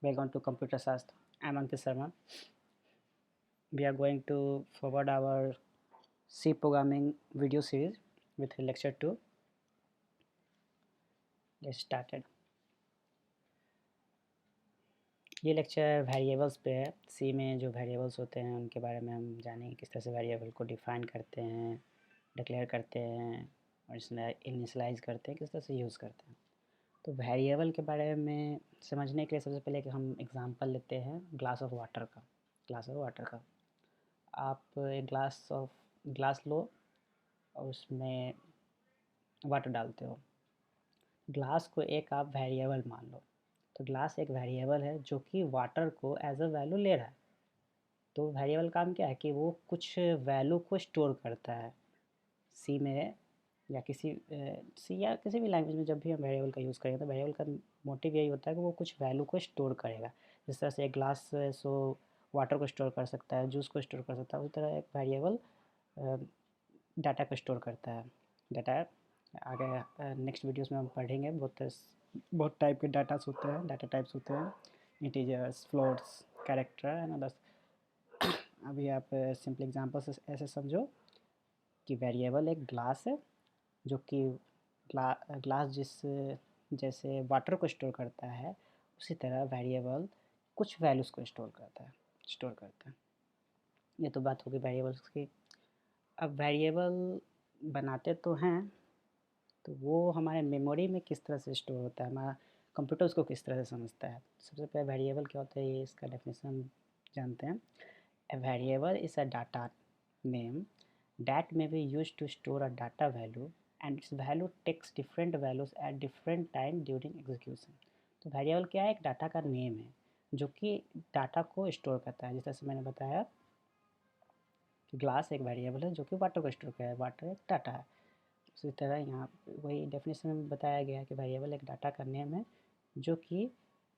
Welcome to Computer Shastra. I'm Ankit Sharma. We are going to forward our C programming video series with lecture 2. Let's started. ये lecture variables पे है। सी में जो variables होते हैं उनके बारे में हम जानेंगे, किस तरह से वेरिएबल को डिफाइन करते हैं, डिक्लेयर करते हैं और इनिशियलाइज करते हैं, किस तरह से यूज़ करते हैं। तो वेरिएबल के बारे में समझने के लिए सबसे पहले हम एग्जांपल लेते हैं ग्लास ऑफ वाटर का। आप एक ग्लास लो और उसमें वाटर डालते हो। ग्लास को एक आप वेरिएबल मान लो, तो ग्लास एक वेरिएबल है जो कि वाटर को एज अ वैल्यू ले रहा है। तो वेरिएबल काम क्या है कि वो कुछ वैल्यू को स्टोर करता है। सी में या किसी भी लैंग्वेज में जब भी हम वेरिएबल का यूज़ करेंगे तो वेरिएबल का मोटिव यही होता है कि वो कुछ वैल्यू को स्टोर करेगा। जिस तरह से एक ग्लास सो वाटर को स्टोर कर सकता है, जूस को स्टोर कर सकता है, उसी तरह एक वेरिएबल डाटा को स्टोर करता है। डाटा आगे नेक्स्ट वीडियोस में हम पढ़ेंगे। बहुत टाइप के डाटास होते हैं, डाटा टाइप्स होते हैं, integers, floats, character and others. अभी आप सिंपल एग्जांपल से ऐसे समझो कि वेरिएबल एक ग्लास है जो कि ग्लास जैसे वाटर को स्टोर करता है, उसी तरह वेरिएबल कुछ वैल्यूज़ को स्टोर करता है। ये तो बात होगी वेरिएबल्स की। अब वेरिएबल बनाते तो हैं, तो वो हमारे मेमोरी में किस तरह से स्टोर होता है, हमारा कंप्यूटर उसको किस तरह से समझता है। सबसे पहले वेरिएबल क्या होता है, ये इसका डेफिनेशन जानते हैं। A variable is a data name that may be used to store a data value and its value takes different values at different time during execution। तो वेरिएबल क्या है, एक डाटा का नेम है जो कि डाटा को स्टोर करता है। जिस तरह से मैंने बताया कि ग्लास एक वेरिएबल है जो कि वाटर को स्टोर करता है, वाटर एक डाटा है। उसी तरह यहाँ वही डेफिनेशन में बताया गया है कि वेरिएबल एक डाटा का नेम है जो कि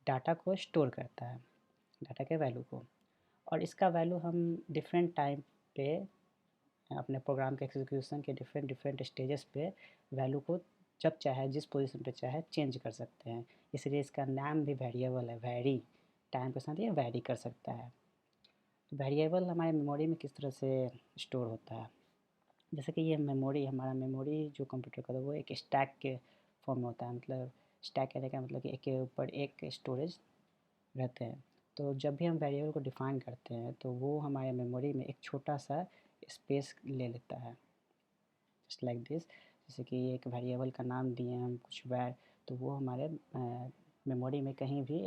डाटा को स्टोर करता है, डाटा के वैल्यू को, और इसका वैल्यू हम डिफरेंट टाइम पे अपने प्रोग्राम के एग्जीक्यूशन के डिफरेंट स्टेजेस पे वैल्यू को जब चाहे जिस पोजीशन पे चाहे चेंज कर सकते हैं। इसलिए इसका नाम भी वेरिएबल है। वेरी टाइम के साथ ये वेरी कर सकता है। वेरिएबल हमारे मेमोरी में किस तरह से स्टोर होता है, जैसे कि ये हमारा मेमोरी जो कंप्यूटर का था वो एक स्टैक के फॉर्म में होता है। मतलब स्टैक कहने का मतलब कि एक के ऊपर एक स्टोरेज रहते हैं। तो जब भी हम वेरिएबल को डिफ़ाइन करते हैं तो वो हमारे मेमोरी में एक छोटा सा स्पेस ले लेता है, जस्ट लाइक दिस। जैसे कि एक वेरिएबल का नाम दिए हम कुछ तो वो हमारे मेमोरी में कहीं भी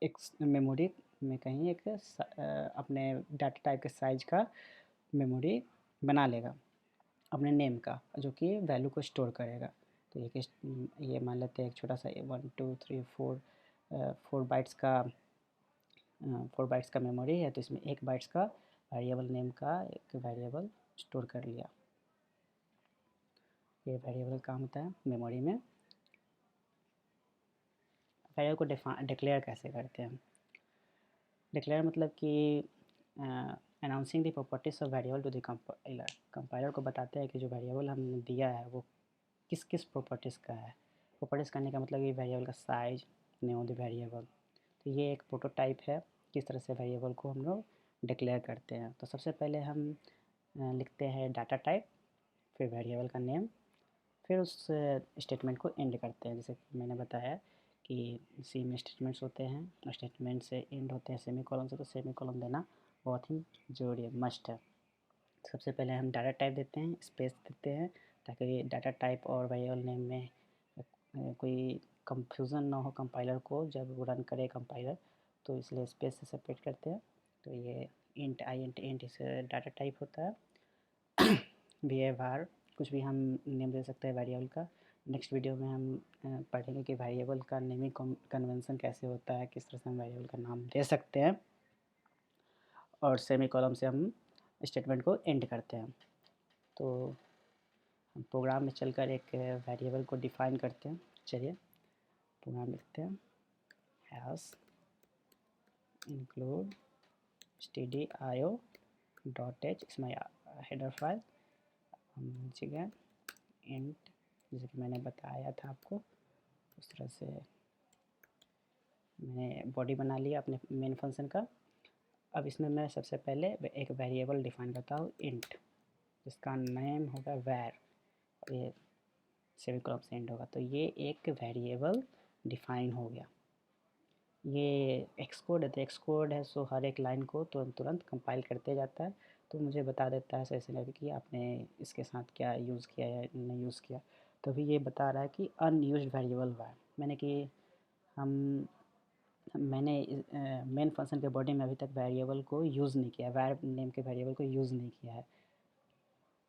एक मेमोरी में कहीं अपने डाटा टाइप के साइज का मेमोरी बना लेगा अपने नेम का, जो कि वैल्यू को स्टोर करेगा। तो ये मान लेते हैं एक छोटा सा 1 2 3 4 4 बाइट्स का मेमोरी है। तो इसमें 1 बाइट्स का वेरिएबल नेम का एक वेरिएबल स्टोर कर लिया। ये वेरिएबल काम होता है मेमोरी में। वेरिएबल को डिक्लेयर कैसे करते हैं। डिक्लेयर मतलब कि announcing the properties of variable to the compiler. Compiler को बताते हैं कि जो वेरिएबल हमने दिया है वो किस किस प्रॉपर्टीज़ का है। प्रॉपर्टीज़ करने का मतलब ये वेरिएबल का size, name of the variable. तो ये एक प्रोटोटाइप है किस तरह से वेरिएबल को हम लोग डिक्लेयर करते हैं। तो सबसे पहले हम लिखते हैं डाटा टाइप, फिर वेरिएबल का नेम, फिर उस स्टेटमेंट को एंड करते हैं। जैसे कि मैंने बताया कि सी में स्टेटमेंट्स होते हैं और स्टेटमेंट से एंड होते हैं सेमी कॉलम से, तो सेमी कॉलम देना बहुत ही ज़रूरी है, मस्ट है। सबसे पहले हम डाटा टाइप देते हैं, स्पेस देते हैं, ताकि डाटा टाइप और वेरिएबल नेम में कोई कंफ्यूजन ना हो कंपाइलर को जब वो रन करे कंपाइलर, तो इसलिए स्पेस से सेपरेट करते हैं। तो ये इंट इस डाटा टाइप होता है। var कुछ भी हम नेम दे सकते हैं वेरिएबल का। नेक्स्ट वीडियो में हम पढ़ेंगे कि वेरिएबल का नेमिंग कन्वेंशन कैसे होता है, किस तरह से हम वेरिएबल का नाम दे सकते हैं, और सेमी कॉलम से हम स्टेटमेंट को एंड करते हैं। तो हम प्रोग्राम में चलकर एक वेरिएबल को डिफ़ाइन करते हैं। चलिए प्रोग्राम लिखते हैं, hash include stdio dot H, इसमें हेडर फाइल। हम नीचे गए, इंट जैसे कि मैंने बताया था आपको उस तरह से मैंने बॉडी बना लिया अपने मेन फंक्शन का। अब इसमें मैं सबसे पहले एक वेरिएबल डिफाइन करता हूँ इंट, जिसका नेम होगा वैर, और ये सेमीकोलन से एंड होगा। तो ये एक वेरिएबल डिफाइन हो गया। ये एक्सकोड है, तो एक्सकोड है सो हर एक लाइन को तुरंत कंपाइल करते जाता है, तो मुझे बता देता है ऐसे करके कि आपने इसके साथ क्या यूज़ किया या नहीं यूज़ किया। तो अभी ये बता रहा है कि अनयूज्ड वेरिएबल वैर, हम मैंने मेन फंक्शन के बॉडी में अभी तक वेरिएबल को यूज़ नहीं किया, वैर नेम के वेरिएबल को यूज़ नहीं किया है।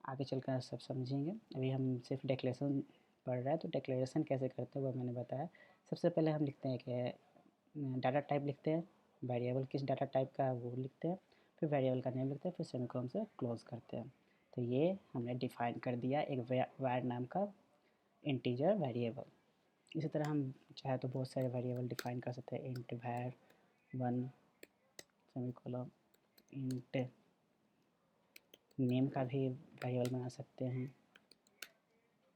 आगे चलकर सब समझेंगे, अभी हम सिर्फ डिक्लेरेशन पढ़ रहे हैं। तो डिक्लेरेशन कैसे करते हैं वो मैंने बताया। सबसे पहले हम लिखते हैं कि डाटा टाइप लिखते हैं, वेरिएबल किस डाटा टाइप का है वो लिखते हैं, फिर वेरिएबल का नेम लिखते हैं, फिर सेमीकोलन से क्लोज करते हैं। तो ये हमने डिफाइन कर दिया एक वैर नाम का इंटीजर वेरिएबल। इसी तरह हम चाहे तो बहुत सारे वेरिएबल डिफाइन कर सकते हैं, इंट वैर 1 सेमीकोलन, इंट नेम का भी वेरिएबल बना सकते हैं।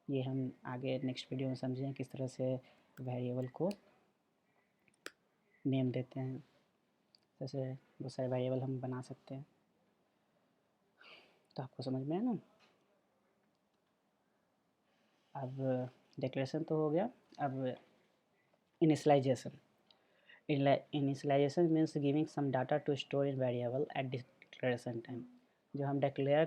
ये हम आगे नेक्स्ट वीडियो में समझें किस तरह से वेरिएबल को नेम देते हैं। जैसे बहुत सारे वेरिएबल हम बना सकते हैं। तो आपको समझ में है ना। अब डिक्लेरेशन तो हो गया। अब initialization means giving some data to store in variable at declaration time. जो हम डिक्लेयर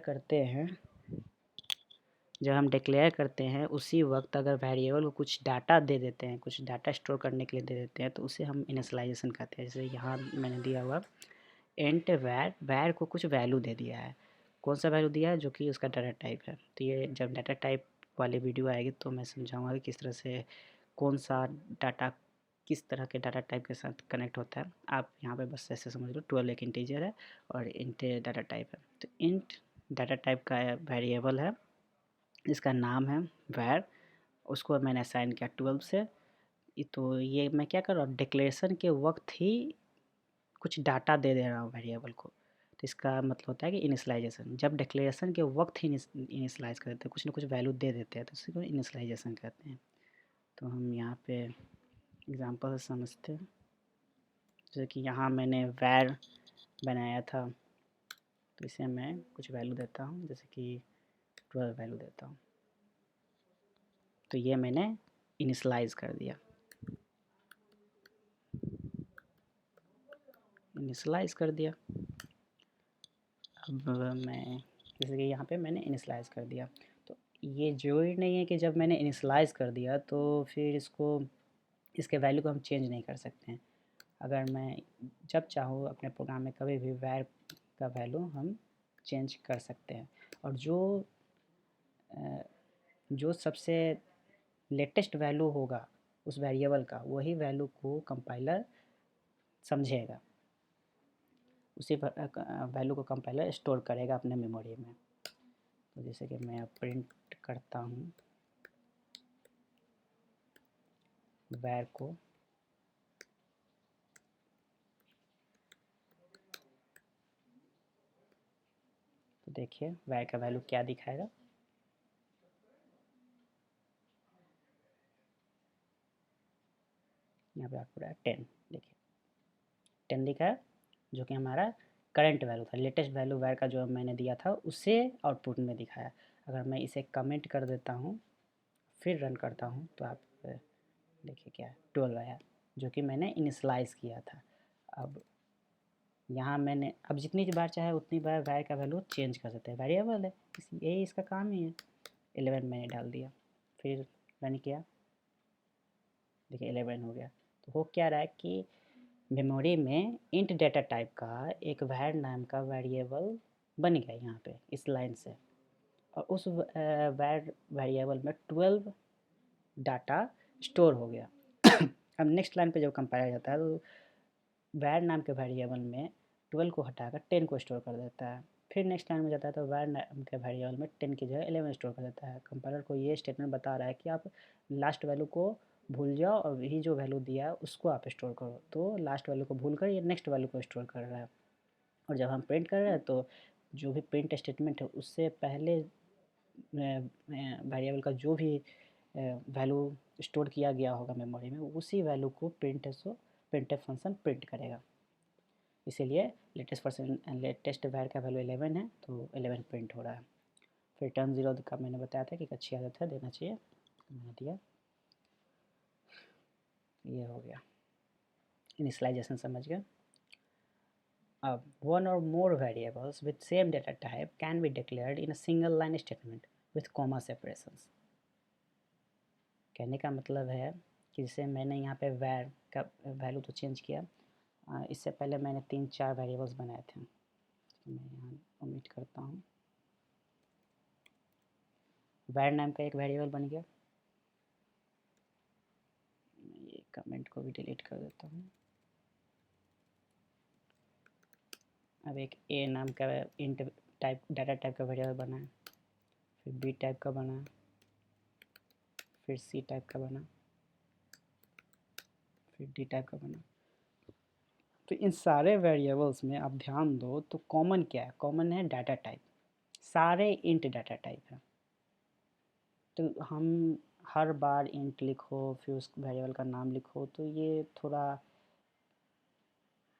करते हैं उसी वक्त अगर वेरिएबल को कुछ डाटा दे देते हैं, कुछ डाटा स्टोर करने के लिए दे देते हैं, तो उसे हम इनिशियलाइजेशन कहते हैं। जैसे यहाँ मैंने दिया हुआ इंट वैर को कुछ वैल्यू दे दिया है। कौन सा वैल्यू दिया है? जो कि उसका डाटा टाइप है। तो ये जब डाटा टाइप वाली वीडियो आएगी तो मैं समझाऊंगा कि किस तरह से कौन सा डाटा किस तरह के डाटा टाइप के साथ कनेक्ट होता है। आप यहाँ पे बस ऐसे समझ लो 12 एक इंटीजर है और इंट डाटा टाइप है। तो इंट डाटा टाइप का वेरिएबल है, इसका नाम है वैर, उसको मैंने असाइन किया 12 से। तो ये मैं क्या कर रहा हूँ, डिक्लेरेशन के वक्त ही कुछ डाटा दे रहा हूँ वेरिएबल को। तो इसका मतलब होता है कि इनिशियलाइजेशन, जब डिक्लेरेशन के वक्त ही इनिशियलाइज कर देते हैं, कुछ ना कुछ वैल्यू दे देते हैं, तो इसी को इनिशियलाइजेशन कहते हैं। तो हम यहाँ पे एग्जांपल से समझते हैं। जैसे कि यहाँ मैंने वैर बनाया था, तो इसे मैं कुछ वैल्यू देता हूँ, जैसे कि 12 वैल्यू देता हूँ। तो ये मैंने इनिशियलाइज कर दिया, इनिशियलाइज कर दिया। अब मैं जैसे कि यहाँ पे मैंने इनिशियलाइज कर दिया। तो ये ज़रूरी नहीं है कि जब मैंने इनिशियलाइज कर दिया तो फिर इसके वैल्यू को हम चेंज नहीं कर सकते हैं। अगर मैं जब चाहूँ अपने प्रोग्राम में कभी भी वैर का वैल्यू हम चेंज कर सकते हैं। और जो सबसे लेटेस्ट वैल्यू होगा उस वेरिएबल का, वही वैल्यू को कंपाइलर समझेगा, उसी वैल्यू को कंपाइलर स्टोर करेगा अपने मेमोरी में। तो जैसे कि मैं प्रिंट करता हूँ वैर को, तो देखिए वैर का वैल्यू क्या दिखाएगा। यहाँ पे आपको 10, देखिए 10 लिखा है, जो कि हमारा करंट वैल्यू था, लेटेस्ट वैल्यू वैर का जो मैंने दिया था उसे आउटपुट में दिखाया। अगर मैं इसे कमेंट कर देता हूँ फिर रन करता हूँ तो आप देखिए क्या है, 12 आया, जो कि मैंने इनिशलाइज किया था। अब यहाँ मैंने अब जितनी बार चाहे उतनी बार वैर का वैल्यू चेंज कर सकते हैं, वेरिएबल है, यही इसका काम ही है। 11 मैंने डाल दिया, फिर रन किया, देखिए 11 हो गया। तो हो क्या रहा है कि मेमोरी में इंट डेटा टाइप का एक वैर नाम का वेरिएबल बन गया यहाँ पे इस लाइन से, और उस वैर वेरिएबल में 12 डाटा स्टोर हो गया। अब नेक्स्ट लाइन पे जब कंपाइल जाता है तो वैर नाम के वेरिएबल में 12 को हटाकर 10 को स्टोर कर देता है। फिर नेक्स्ट लाइन में जाता है तो वैर नाम के वेरिएबल में 10 की जगह 11 स्टोर कर देता है। कंपाइलर को ये स्टेटमेंट बता रहा है कि आप लास्ट वैल्यू को भूल जाओ और यही जो वैल्यू दिया है उसको आप स्टोर करो। तो लास्ट वैल्यू को भूल कर ये नेक्स्ट वैल्यू को स्टोर कर रहा है। और जब हम प्रिंट कर रहे हैं तो जो भी प्रिंट स्टेटमेंट है उससे पहले वेरिएबल का जो भी वैल्यू स्टोर किया गया होगा मेमोरी में, उसी वैल्यू को print so printf function print करेगा। इसीलिए लेटेस्ट वैर का वैल्यू 11 है तो 11 प्रिंट हो रहा है। फिर टर्न 0 का मैंने बताया था कि एक अच्छी आदत है, देना चाहिए, मैंने दिया, ये हो गया। इनिशियलाइजेशन समझ गए। अब one or more variables with same data type can be declared in a single line statement with comma separations। कहने का मतलब है कि जैसे मैंने यहाँ पे var का वैल्यू तो चेंज किया, इससे पहले मैंने 3-4 वेरिएबल्स बनाए थे, मैं यहाँ ओमिट करता हूँ। var नाम का एक वेरिएबल बन गया, ये कमेंट को भी डिलीट कर देता हूँ। अब एक a नाम का इंट टाइप डाटा टाइप का वेरिएबल बना है, फिर b टाइप का बना, फिर c टाइप का बना, फिर d टाइप का बना। तो इन सारे वेरिएबल्स में आप ध्यान दो तो कॉमन क्या है? कॉमन है डाटा टाइप, सारे इंट डाटा टाइप है। तो हम हर बार इंट लिखो फिर उस वेरिएबल का नाम लिखो तो ये थोड़ा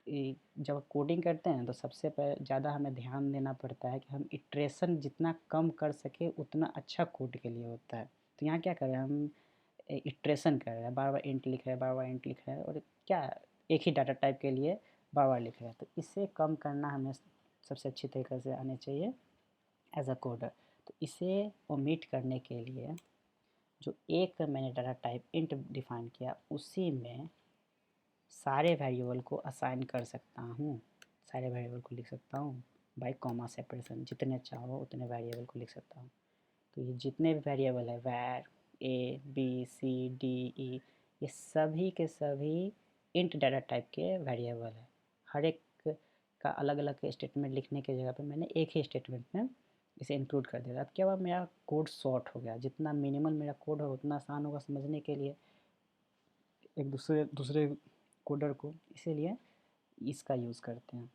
जब कोडिंग करते हैं तो सबसे ज़्यादा हमें ध्यान देना पड़ता है कि हम इटरेशन जितना कम कर सके उतना अच्छा कोड के लिए होता है। तो यहाँ क्या कर रहे हैं हम, इटरेशन कर रहे हैं, बार बार इंट लिख रहे हैं, बार बार इंट लिख रहे हैं, और क्या एक ही डाटा टाइप के लिए बार बार लिख रहे हैं। तो इसे कम करना हमें सबसे अच्छी तरीके से आने चाहिए एज अ कोडर। तो इसे ओमिट करने के लिए जो एक मैंने डाटा टाइप इंट डिफाइन किया उसी में सारे वेरिएबल को असाइन कर सकता हूँ, सारे वेरिएबल को लिख सकता हूँ बाय कॉमा सेपरेशन। जितने चाहो उतने वेरिएबल को लिख सकता हूँ। तो ये जितने भी वेरिएबल है var a b c d e, ये सभी के सभी इंट डाटा टाइप के वेरिएबल है। हर एक का अलग अलग स्टेटमेंट लिखने की जगह पे मैंने एक ही स्टेटमेंट में इसे इंक्लूड कर दिया। अब क्या हुआ, मेरा कोड शॉर्ट हो गया। जितना मिनिमल मेरा कोड हो उतना आसान होगा समझने के लिए एक दूसरे कोडर को, इसीलिए इसका यूज़ करते हैं।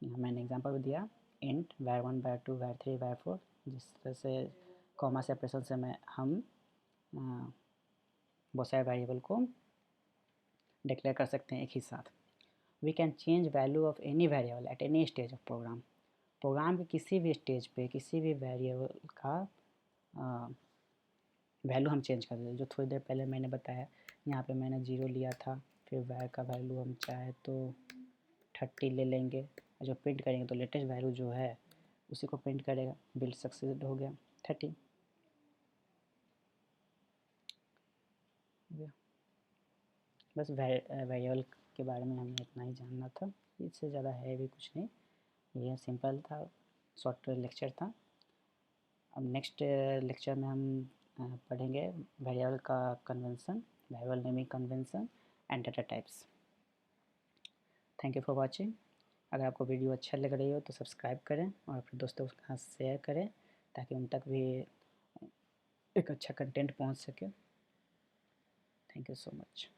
यहाँ मैंने एग्जांपल भी दिया, int var1 var2 var3 var4, जिस तरह से कॉमा सेपरेशन से हम बहुत सारे वेरिएबल को डिक्लेयर कर सकते हैं एक ही साथ। We can change value of any variable at any stage of program. Program के किसी भी स्टेज पे किसी भी वेरिएबल का वैल्यू हम चेंज कर देते। जो थोड़ी देर पहले मैंने बताया, यहाँ पे मैंने 0 लिया था, फिर var का वैल्यू हम चाहे तो 30 ले लेंगे, और जो प्रिंट करेंगे तो लेटेस्ट वैल्यू जो है उसी को प्रिंट करेगा। बिल्ड सक्सेस हो गया 30। बस वेरिएबल के बारे में हमें इतना ही जानना था, इससे ज़्यादा है भी कुछ नहीं। ये सिंपल था, शॉर्ट लेक्चर था। अब नेक्स्ट लेक्चर में हम पढ़ेंगे वेरिएबल का convention, variable naming convention and data types. Thank you for watching. अगर आपको वीडियो अच्छा लग रही हो तो सब्सक्राइब करें और अपने दोस्तों के साथ शेयर करें ताकि उन तक भी एक अच्छा कंटेंट पहुंच सके। Thank you so much.